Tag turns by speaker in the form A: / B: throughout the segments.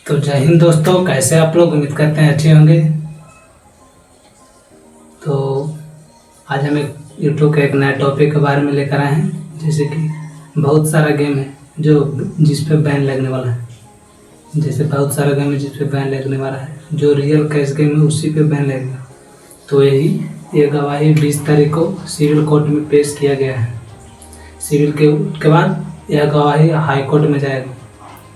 A: तो जय हिंद दोस्तों, कैसे आप लोग? उम्मीद करते हैं अच्छे होंगे। तो आज हम एक यूट्यूब के एक नए टॉपिक के बारे में लेकर आए हैं। जैसे कि बहुत सारा गेम है जो जिस पे बैन लगने वाला है। जैसे बहुत सारा गेम है जिस पे बैन लगने वाला है, जो रियल कैश गेम है उसी पे बैन लगेगा। तो ये गवाही 20 तारीख को सिविल कोर्ट में पेश किया गया है। सिविल के बाद यह गवाही हाई कोर्ट में जाएगा।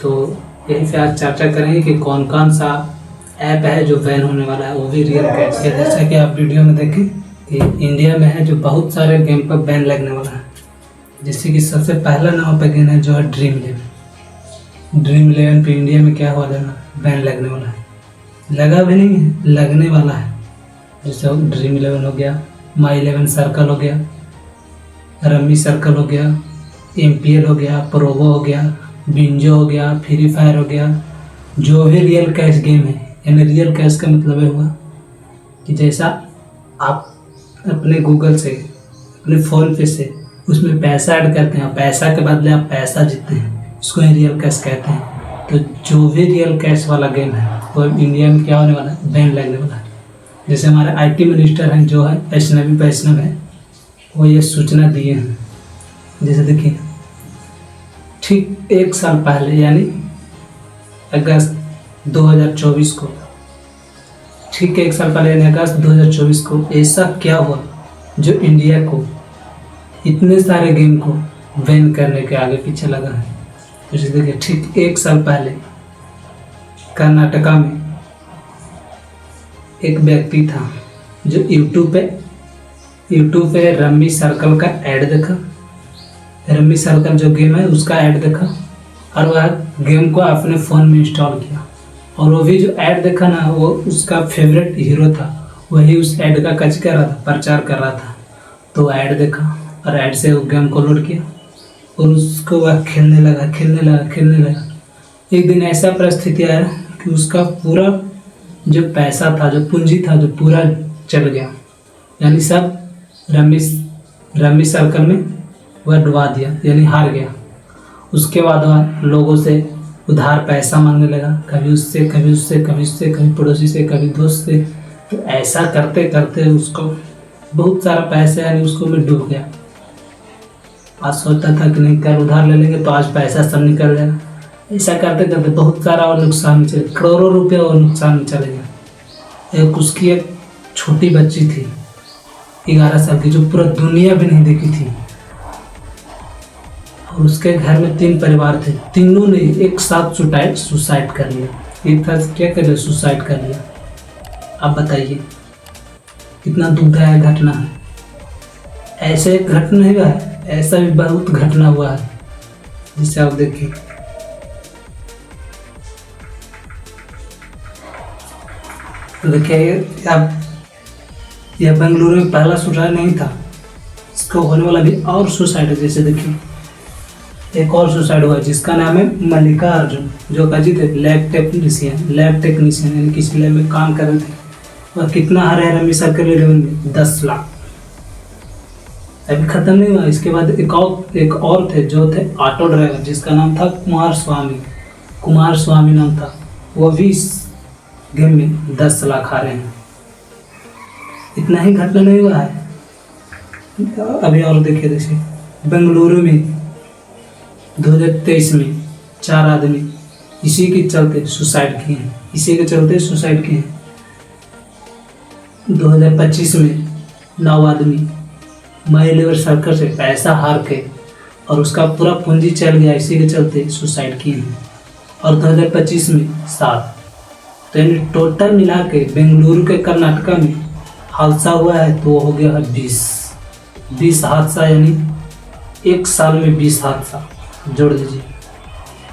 A: तो यही से आज चर्चा करेंगे कि कौन कौन सा ऐप है जो बैन होने वाला है, वो भी रियल कैश है। जैसा कि आप वीडियो में देखें कि इंडिया में है जो बहुत सारे गेम पर बैन लगने वाला है। जैसे कि सबसे पहला नंबर पर गेम है जो है ड्रीम 11। ड्रीम 11 पे इंडिया में क्या हुआ है, बैन लगने वाला है। लगा भी नहीं है, लगने वाला है। जैसे ड्रीम 11 हो गया, माई 11 सर्कल हो गया, रमी सर्कल हो गया, MPL हो गया, प्रोवो हो गया, बिंजो हो गया, फ्री फायर हो गया। जो भी रियल कैश गेम है, यानी रियल कैश का मतलब ये हुआ कि जैसा आप अपने गूगल से, अपने फ़ोन पे से उसमें पैसा ऐड करते हैं और पैसा के बदले आप पैसा जीतते हैं, इसको ही रियल कैश कहते हैं। तो जो भी रियल कैश वाला गेम है वो इंडिया में क्या होने वाला है, बैन लगने वाला है। जैसे हमारे IT मिनिस्टर हैं जो है वैष्णव है, वो ये सूचना दिए हैं। जैसे देखिए, ठीक एक साल पहले यानी अगस्त 2024 को, ठीक एक साल पहले यानी अगस्त 2024 को ऐसा क्या हुआ जो इंडिया को इतने सारे गेम को बैन करने के आगे पीछे लगा है। तो जैसे देखिए, ठीक एक साल पहले कर्नाटका में एक व्यक्ति था जो यूट्यूब पे रमी सर्कल का ऐड देखा। रमी सर्कल जो गेम है उसका ऐड देखा और वह गेम को अपने फ़ोन में इंस्टॉल किया। और वो भी जो ऐड देखा ना, वो उसका फेवरेट हीरो था, वही उस ऐड का कच कर रहा था, प्रचार कर रहा था। तो ऐड देखा और ऐड से वो गेम को लोड किया और उसको वह खेलने लगा। एक दिन ऐसा परिस्थिति आया कि उसका पूरा जो पैसा था, जो पूंजी था, जो पूरा चल गया। यानी सब रमी सर्कल में वह डुबा दिया, यानी हार गया। उसके बाद वह लोगों से उधार पैसा मांगने लगा, कभी उससे, कभी पड़ोसी से, कभी दोस्त से। तो ऐसा करते करते उसको बहुत सारा पैसा यानी उसको में डूब गया। आज सोचता था कि नहीं, कल उधार ले लेंगे तो आज पैसा सब निकल जाएगा। ऐसा करते करते बहुत सारा और नुकसान में चले, करोड़ों रुपये और नुकसान में चले गया। उसकी एक छोटी बच्ची थी 11 साल की, जो पूरा दुनिया भी नहीं देखी थी। और उसके घर में 3 परिवार थे, तीनों ने एक साथ सुसाइड कर लिया। एक था क्या कर लिया, सुसाइड कर लिया। आप बताइए कितना दुखदायक घटना है। ऐसे एक घटना नहीं हुआ है, ऐसा भी बहुत घटना हुआ है। जिसे आप देखिए, अब यह बेंगलुरु में पहला सुसाइड नहीं था, इसको होने वाला भी और सुसाइड है। जैसे देखिए, एक और सुसाइड हुआ जिसका नाम है मल्लिका अर्जुन, जो अजीत है लैब टेक्नीशियन यानी किसी लैब में काम कर रहे थे। और कितना हारे हैं रमी सर्कल लेवल में, 10 लाख। अभी खत्म नहीं हुआ, इसके बाद एक और थे जो थे ऑटो ड्राइवर, जिसका नाम था कुमार स्वामी नाम था। वो भी इस गेम में 10 लाख हारे हैं। इतना ही घटना नहीं हुआ है। अभी और देखिए, जैसे बेंगलुरु में 2023 में 4 आदमी इसी के चलते सुसाइड किए हैं। 2025 में 9 आदमी माई 11 सर्कल से पैसा हार के और उसका पूरा पूंजी चल गया, इसी के चलते सुसाइड किए हैं। और 2025 में 7। तो यानी टोटल मिला के बेंगलुरु के कर्नाटका में हादसा हुआ है तो हो गया है 20 हादसा। यानी एक साल में 20 हादसा जोड़ दीजिए।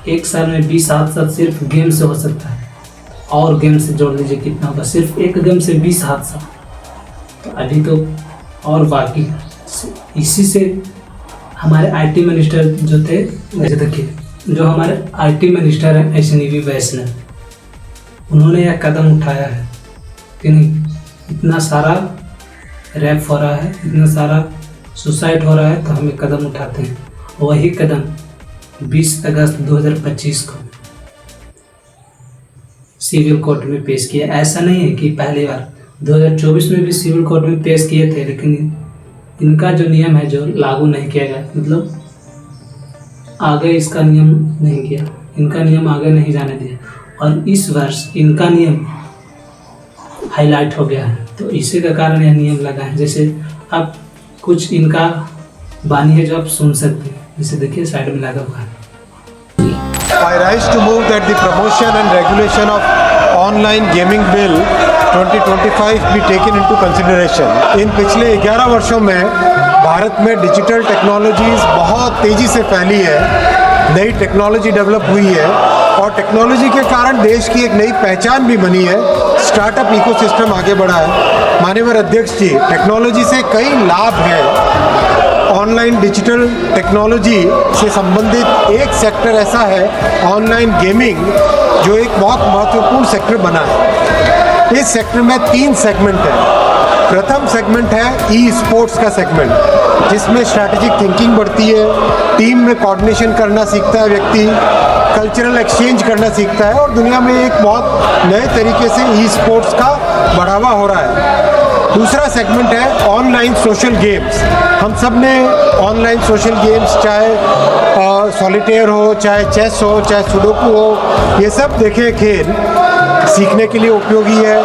A: एक साल में 20 हादसा सिर्फ गेम से हो सकता है, और गेम से जोड़ लीजिए कितना होगा, सिर्फ एक गेम से 20 हादसा। तो अभी तो और बाकी है। इसी से हमारे IT मिनिस्टर जो थे, जैसे देखिए, जो हमारे IT मिनिस्टर हैं वैष्णवी वैष्णव, उन्होंने यह कदम उठाया है कि नहीं, इतना सारा रैप हो रहा है, इतना सारा सुसाइड हो रहा है, तो हमें कदम उठाते हैं। वही कदम 20 अगस्त 2025 को सिविल कोर्ट में पेश किया। ऐसा नहीं है कि पहली बार 2024 में भी सिविल कोर्ट में पेश किए थे, लेकिन इनका जो नियम है जो लागू नहीं किया गया, मतलब आगे इसका नियम नहीं किया, इनका नियम आगे नहीं जाने दिया, और इस वर्ष इनका नियम हाईलाइट हो गया है। तो इसी का कारण यह नियम लगा है। जैसे अब कुछ इनका बानी है जो आप सुन सकते हैं, जैसे देखिए साइड में लगा हुआ है।
B: I rise to move that the promotion and regulation of online gaming bill 2025 be taken into consideration. इन पिछले 11 वर्षों में भारत में डिजिटल टेक्नोलॉजीज़ बहुत तेज़ी से फैली है, नई टेक्नोलॉजी डेवलप हुई है, और टेक्नोलॉजी के कारण देश की एक नई पहचान भी बनी है, स्टार्टअप इकोसिस्टम आगे बढ़ा है। माननीय अध्यक्ष जी, टेक्नोलॉजी से कई लाभ हैं। ऑनलाइन डिजिटल टेक्नोलॉजी से संबंधित एक सेक्टर ऐसा है ऑनलाइन गेमिंग, जो एक बहुत महत्वपूर्ण सेक्टर बना है। इस सेक्टर में 3 सेगमेंट हैं। प्रथम सेगमेंट है ई स्पोर्ट्स का सेगमेंट, जिसमें स्ट्रैटेजिक थिंकिंग बढ़ती है, टीम में कोऑर्डिनेशन करना सीखता है व्यक्ति, कल्चरल एक्सचेंज करना सीखता है, और दुनिया में एक बहुत नए तरीके से ई स्पोर्ट्स का बढ़ावा हो रहा है। दूसरा सेगमेंट है ऑनलाइन सोशल गेम्स। हम सब ने ऑनलाइन सोशल गेम्स, चाहे सॉलिटेयर हो, चाहे चेस हो, चाहे सुडोकू हो, ये सब देखे खेल। सीखने के लिए उपयोगी है,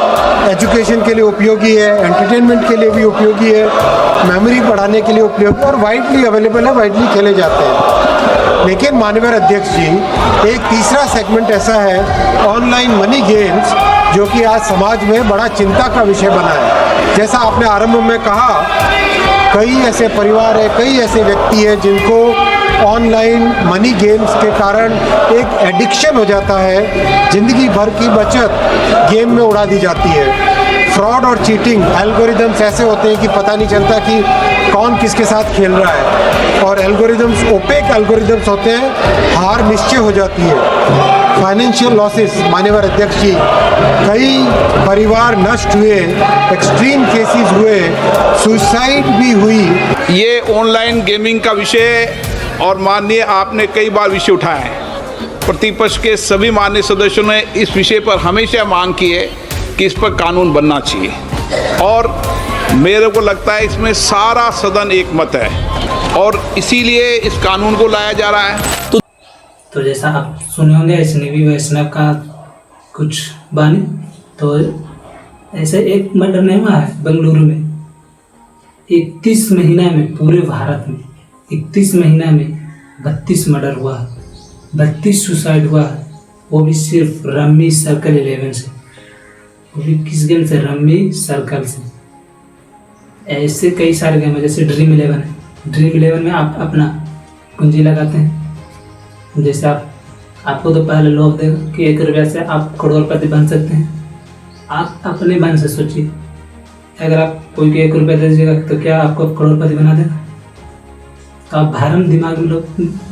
B: एजुकेशन के लिए उपयोगी है, एंटरटेनमेंट के लिए भी उपयोगी है, मेमोरी बढ़ाने के लिए उपयोगी, और वाइडली अवेलेबल है, वाइडली खेले जाते हैं। लेकिन माननीय अध्यक्ष जी, एक तीसरा सेगमेंट ऐसा है ऑनलाइन मनी गेम्स, जो कि आज समाज में बड़ा चिंता का विषय बना है। जैसा आपने आरंभ में कहा, कई ऐसे परिवार है, कई ऐसे व्यक्ति हैं जिनको ऑनलाइन मनी गेम्स के कारण एक एडिक्शन हो जाता है, ज़िंदगी भर की बचत गेम में उड़ा दी जाती है। फ्रॉड और चीटिंग एल्गोरिदम्स ऐसे होते हैं कि पता नहीं चलता कि कौन किसके साथ खेल रहा है, और एल्गोरिदम्स ओपेक एल्गोरिदम्स होते हैं, हार निश्चय हो जाती है। फाइनेंशियल लॉसेस, माननीय अध्यक्ष जी, कई परिवार नष्ट हुए, एक्सट्रीम केसेस हुए, सुसाइड भी हुई।
C: ये ऑनलाइन गेमिंग का विषय, और माननीय आपने कई बार विषय उठाया है। प्रतिपक्ष के सभी माननीय सदस्यों ने इस विषय पर हमेशा मांग की है कि इस पर कानून बनना चाहिए, और मेरे को लगता है इसमें सारा सदन एक मत है, और इसीलिए इस कानून को लाया जा रहा है।
A: तो जैसा आप सुने होंगे वैष्णवी वैष्णव का कुछ बानी, तो ऐसे एक मर्डर नहीं हुआ है बेंगलुरु में। 31 महीना में पूरे भारत में 31 महीना में 32 मर्डर हुआ, 32 सुसाइड हुआ, वो भी सिर्फ रम्मी सर्कल 11 से। वो भी किस गेम से? रम्मी सर्कल से। ऐसे कई सारे गेम है, जैसे ड्रीम 11 है। ड्रीम 11 में आप अपना कुंजी लगाते हैं, जैसे आपको तो पहले लोग देगा कि 1 रुपया से आप करोड़पति बन सकते हैं। आप अपने मन से सोचिए, अगर आप कोई को 1 रुपया दे दीजिएगा तो क्या आपको करोड़पति बना देगा? तो आप भरम दिमाग में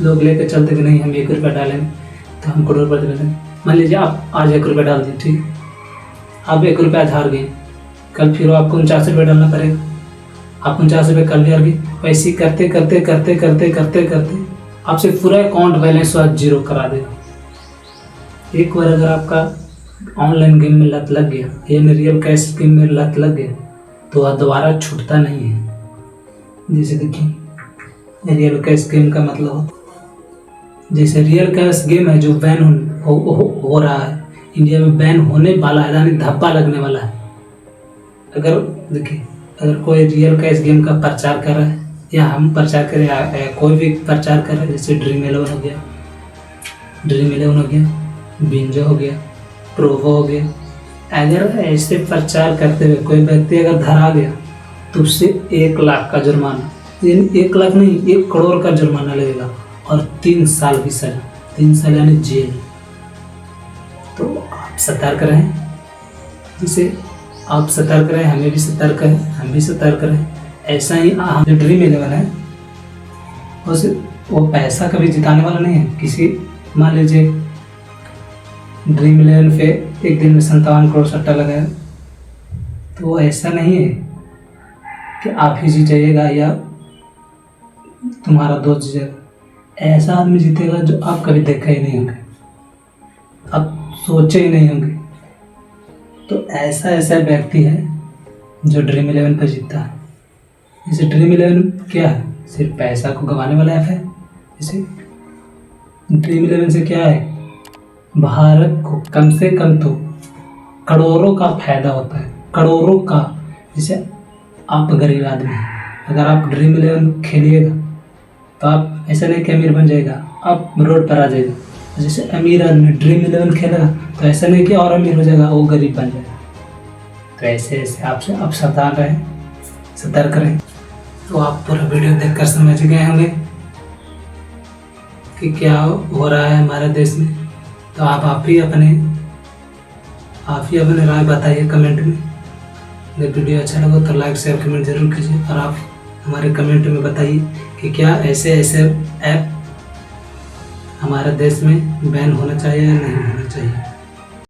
A: लोग लेकर चलते कि नहीं हम 1 रुपया डालेंगे तो हम करोड़पति बनेंगे। मान लीजिए आप आज 1 रुपया डाल दें, ठीक, आप 1 रुपया हार गए, कल फिर आपको 49 रुपये डालना पड़ेगा, आप 49 रुपये कल भी हार गए। वैसे ही करते करते करते करते करते करते आपसे पूरा अकाउंट बैलेंस आज 0 करा देगा। एक बार अगर आपका ऑनलाइन गेम में लत लग गया, यानी रियल कैश गेम में लत लग गया, तो वह दोबारा छूटता नहीं है। जैसे देखिए रियल कैश गेम का मतलब होता, जैसे रियल कैश गेम है जो बैन हो रहा है, इंडिया में बैन होने वाला है, यानी धब्बा लगने वाला है। अगर देखिए, अगर कोई रियल कैश गेम का प्रचार कर रहा है, या हम प्रचार करें, या कोई भी प्रचार कर रहा है, जैसे ड्रीम 11 हो गया, बिंजो हो गया, प्रोवो हो गया, अगर ऐसे प्रचार करते हुए कोई व्यक्ति अगर धरा गया तो उससे 1 लाख का जुर्माना, 1 लाख नहीं 1 करोड़ का जुर्माना लगेगा, और 3 साल की सजा, 3 साल यानी जेल। तो आप सतर्क रहें, जिसे आप सतर्क रहें, हमें भी सतर्क है, हम भी सतर्क रहें। ऐसा ही हम जो ड्रीम 11 है, वो पैसा कभी जिताने वाला नहीं है किसी। मान लीजिए ड्रीम 11 पे एक दिन में 57 करोड़ सट्टा लगाया, तो वो ऐसा नहीं है कि आप ही जीत जाइएगा या तुम्हारा दोस्त जीतेगा। ऐसा आदमी जीतेगा जो आप कभी देखा ही नहीं होंगे, आप सोचे ही नहीं होंगे तो ऐसा ऐसा व्यक्ति है जो ड्रीम 11 पर जीतता है। जैसे ड्रीम 11 क्या है, सिर्फ पैसा को गंवाने वाला ऐप है। जैसे ड्रीम 11 से क्या है, भारत को कम से कम तो करोड़ों का फायदा होता है, करोड़ों का। जैसे आप गरीब आदमी हैं, अगर आप ड्रीम 11 खेलिएगा तो आप ऐसा नहीं कि अमीर बन जाएगा, आप रोड पर आ जाएगा। जैसे अमीर आदमी ड्रीम 11 खेलेगा तो ऐसा नहीं कि और अमीर हो जाएगा, वो गरीब बन जाएगा। तो ऐसे ऐसे आपसे आप सावधान रहें, सतर्क रहें। तो आप पूरा वीडियो देखकर समझ गए होंगे कि क्या हो रहा है हमारे देश में। तो आप ही अपने राय बताइए कमेंट में। अगर वीडियो अच्छा लगा तो लाइक शेयर कमेंट जरूर कीजिए, और आप हमारे कमेंट में बताइए कि क्या ऐसे ऐप हमारे देश में बैन होना चाहिए या नहीं होना चाहिए।